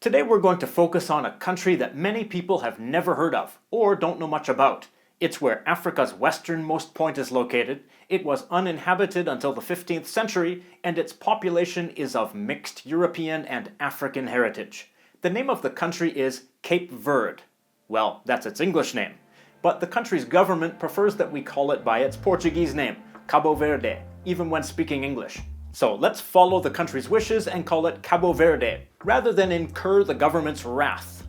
Today we're going to focus on a country that many people have never heard of, or don't know much about. It's where Africa's westernmost point is located, it was uninhabited until the 15th century, and its population is of mixed European and African heritage. The name of the country is Cape Verde. Well, that's its English name. But the country's government prefers that we call it by its Portuguese name, Cabo Verde, even when speaking English. So let's follow the country's wishes and call it Cabo Verde, rather than incur the government's wrath.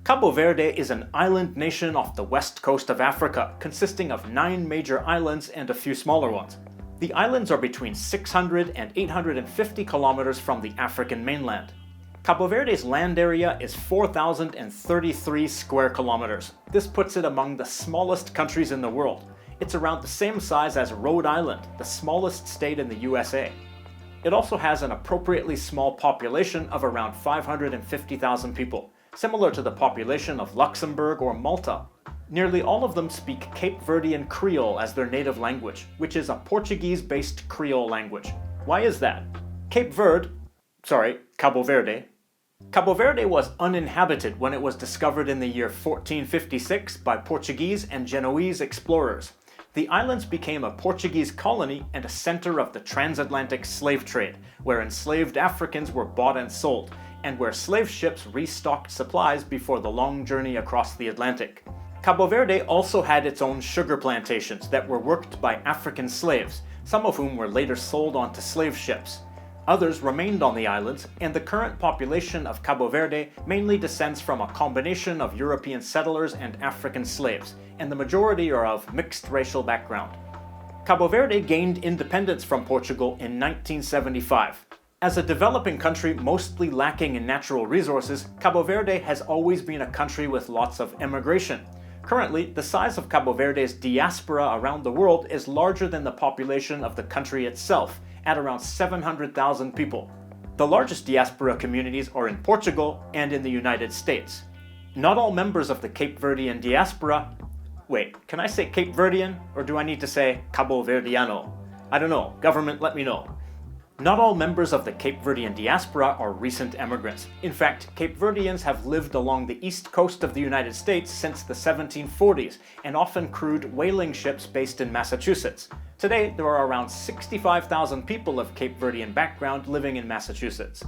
Cabo Verde is an island nation off the west coast of Africa, consisting of 9 major islands and a few smaller ones. The islands are between 600 and 850 kilometers from the African mainland. Cabo Verde's land area is 4,033 square kilometers. This puts it among the smallest countries in the world. It's around the same size as Rhode Island, the smallest state in the USA. It also has an appropriately small population of around 550,000 people, similar to the population of Luxembourg or Malta. Nearly all of them speak Cape Verdean Creole as their native language, which is a Portuguese-based Creole language. Why is that? Cabo Verde. Cabo Verde was uninhabited when it was discovered in the year 1456 by Portuguese and Genoese explorers. The islands became a Portuguese colony and a center of the transatlantic slave trade, where enslaved Africans were bought and sold, and where slave ships restocked supplies before the long journey across the Atlantic. Cabo Verde also had its own sugar plantations that were worked by African slaves, some of whom were later sold onto slave ships. Others remained on the islands, and the current population of Cabo Verde mainly descends from a combination of European settlers and African slaves, and the majority are of mixed racial background. Cabo Verde gained independence from Portugal in 1975. As a developing country mostly lacking in natural resources, Cabo Verde has always been a country with lots of immigration. Currently, the size of Cabo Verde's diaspora around the world is larger than the population of the country itself, at around 700,000 people. The largest diaspora communities are in Portugal and in the United States. Not all members of the Cape Verdean diaspora... Wait, can I say Cape Verdean, or do I need to say Cabo Verdeano? I don't know, government let me know. Not all members of the Cape Verdean diaspora are recent emigrants. In fact, Cape Verdeans have lived along the east coast of the United States since the 1740s and often crewed whaling ships based in Massachusetts. Today, there are around 65,000 people of Cape Verdean background living in Massachusetts.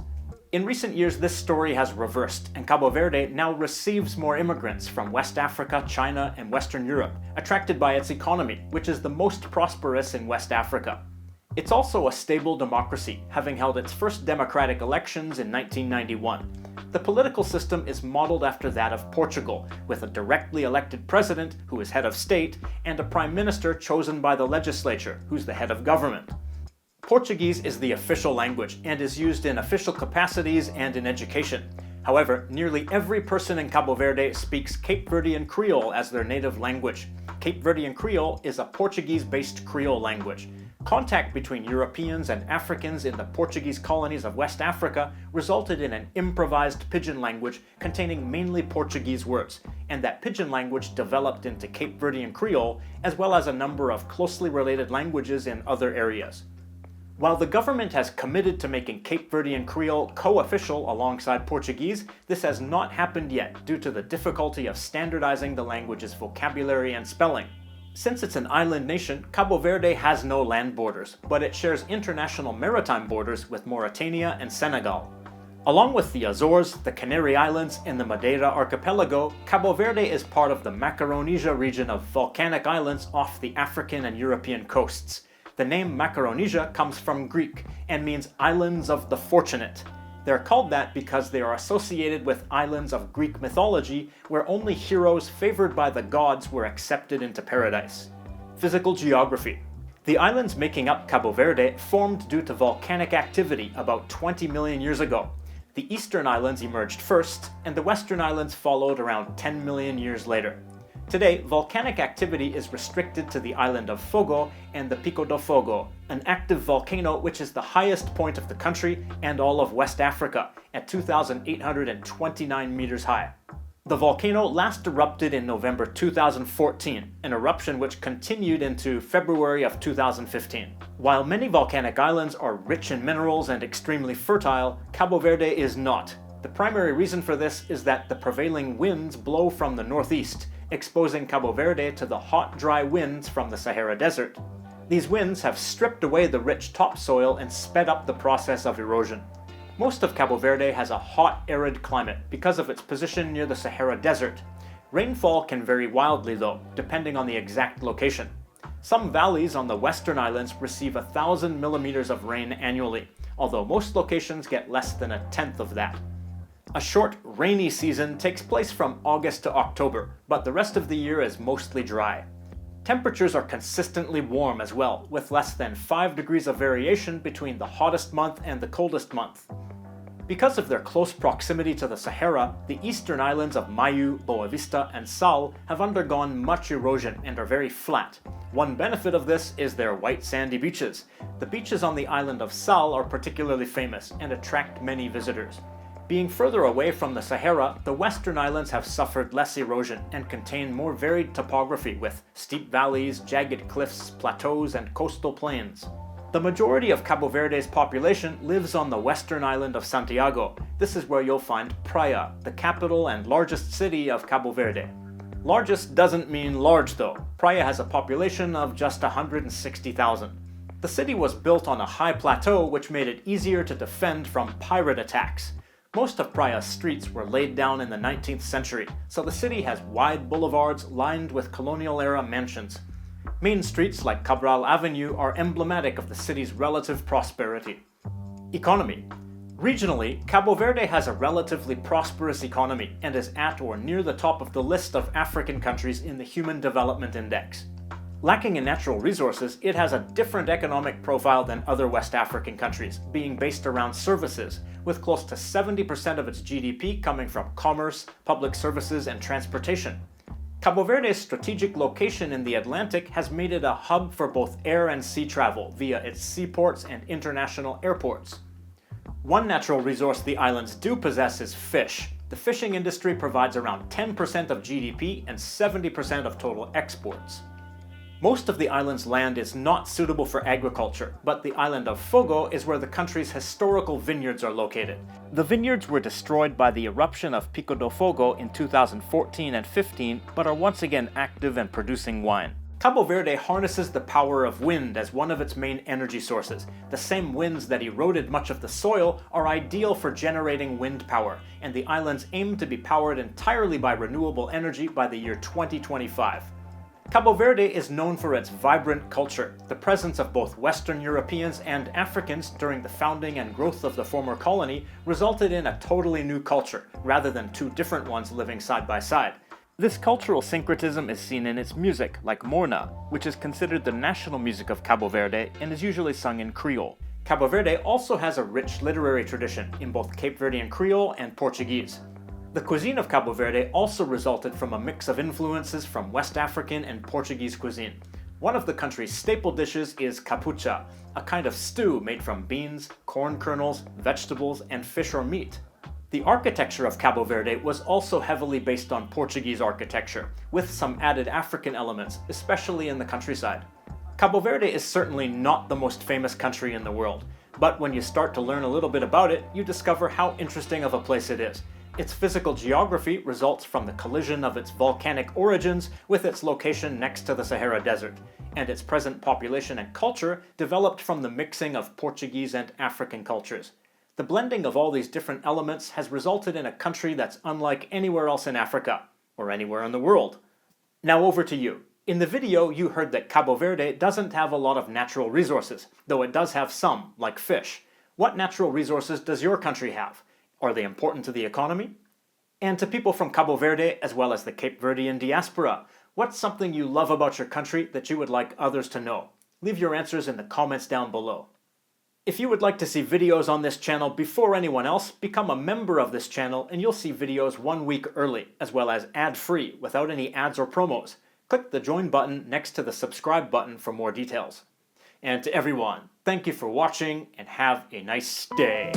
In recent years, this story has reversed, and Cabo Verde now receives more immigrants from West Africa, China, and Western Europe, attracted by its economy, which is the most prosperous in West Africa. It's also a stable democracy, having held its first democratic elections in 1991. The political system is modeled after that of Portugal, with a directly elected president, who is head of state, and a prime minister chosen by the legislature, who's the head of government. Portuguese is the official language and is used in official capacities and in education. However, nearly every person in Cabo Verde speaks Cape Verdean Creole as their native language. Cape Verdean Creole is a Portuguese-based Creole language. Contact between Europeans and Africans in the Portuguese colonies of West Africa resulted in an improvised pidgin language containing mainly Portuguese words, and that pidgin language developed into Cape Verdean Creole, as well as a number of closely related languages in other areas. While the government has committed to making Cape Verdean Creole co-official alongside Portuguese, this has not happened yet due to the difficulty of standardizing the language's vocabulary and spelling. Since it's an island nation, Cabo Verde has no land borders, but it shares international maritime borders with Mauritania and Senegal. Along with the Azores, the Canary Islands, and the Madeira archipelago, Cabo Verde is part of the Macaronesia region of volcanic islands off the African and European coasts. The name Macaronesia comes from Greek and means Islands of the Fortunate. They're called that because they are associated with islands of Greek mythology where only heroes favored by the gods were accepted into paradise. Physical geography. The islands making up Cabo Verde formed due to volcanic activity about 20 million years ago. The eastern islands emerged first, and the western islands followed around 10 million years later. Today, volcanic activity is restricted to the island of Fogo and the Pico do Fogo, an active volcano which is the highest point of the country and all of West Africa, at 2,829 meters high. The volcano last erupted in November 2014, an eruption which continued into February of 2015. While many volcanic islands are rich in minerals and extremely fertile, Cabo Verde is not. The primary reason for this is that the prevailing winds blow from the northeast, exposing Cabo Verde to the hot, dry winds from the Sahara Desert. These winds have stripped away the rich topsoil and sped up the process of erosion. Most of Cabo Verde has a hot, arid climate because of its position near the Sahara Desert. Rainfall can vary wildly though, depending on the exact location. Some valleys on the western islands receive 1,000 millimeters of rain annually, although most locations get less than a tenth of that. A short, rainy season takes place from August to October, but the rest of the year is mostly dry. Temperatures are consistently warm as well, with less than 5 degrees of variation between the hottest month and the coldest month. Because of their close proximity to the Sahara, the eastern islands of Maio, Boa Vista, and Sal have undergone much erosion and are very flat. One benefit of this is their white sandy beaches. The beaches on the island of Sal are particularly famous and attract many visitors. Being further away from the Sahara, the western islands have suffered less erosion and contain more varied topography with steep valleys, jagged cliffs, plateaus, and coastal plains. The majority of Cabo Verde's population lives on the western island of Santiago. This is where you'll find Praia, the capital and largest city of Cabo Verde. Largest doesn't mean large though. Praia has a population of just 160,000. The city was built on a high plateau which made it easier to defend from pirate attacks. Most of Praia's streets were laid down in the 19th century, so the city has wide boulevards lined with colonial-era mansions. Main streets like Cabral Avenue are emblematic of the city's relative prosperity. Economy. Regionally, Cabo Verde has a relatively prosperous economy and is at or near the top of the list of African countries in the Human Development Index. Lacking in natural resources, it has a different economic profile than other West African countries, being based around services, with close to 70% of its GDP coming from commerce, public services, and transportation. Cabo Verde's strategic location in the Atlantic has made it a hub for both air and sea travel via its seaports and international airports. One natural resource the islands do possess is fish. The fishing industry provides around 10% of GDP and 70% of total exports. Most of the island's land is not suitable for agriculture, but the island of Fogo is where the country's historical vineyards are located. The vineyards were destroyed by the eruption of Pico do Fogo in 2014 and 15, but are once again active and producing wine. Cabo Verde harnesses the power of wind as one of its main energy sources. The same winds that eroded much of the soil are ideal for generating wind power, and the islands aim to be powered entirely by renewable energy by the year 2025. Cabo Verde is known for its vibrant culture. The presence of both Western Europeans and Africans during the founding and growth of the former colony resulted in a totally new culture, rather than two different ones living side by side. This cultural syncretism is seen in its music, like Morna, which is considered the national music of Cabo Verde and is usually sung in Creole. Cabo Verde also has a rich literary tradition in both Cape Verdean Creole and Portuguese. The cuisine of Cabo Verde also resulted from a mix of influences from West African and Portuguese cuisine. One of the country's staple dishes is capucha, a kind of stew made from beans, corn kernels, vegetables, and fish or meat. The architecture of Cabo Verde was also heavily based on Portuguese architecture, with some added African elements, especially in the countryside. Cabo Verde is certainly not the most famous country in the world, but when you start to learn a little bit about it, you discover how interesting of a place it is. Its physical geography results from the collision of its volcanic origins with its location next to the Sahara Desert, and its present population and culture developed from the mixing of Portuguese and African cultures. The blending of all these different elements has resulted in a country that's unlike anywhere else in Africa, or anywhere in the world. Now over to you. In the video, you heard that Cabo Verde doesn't have a lot of natural resources, though it does have some, like fish. What natural resources does your country have? Are they important to the economy? And to people from Cabo Verde, as well as the Cape Verdean diaspora, what's something you love about your country that you would like others to know? Leave your answers in the comments down below. If you would like to see videos on this channel before anyone else, become a member of this channel and you'll see videos 1 week early, as well as ad-free, without any ads or promos. Click the join button next to the subscribe button for more details. And to everyone, thank you for watching and have a nice day.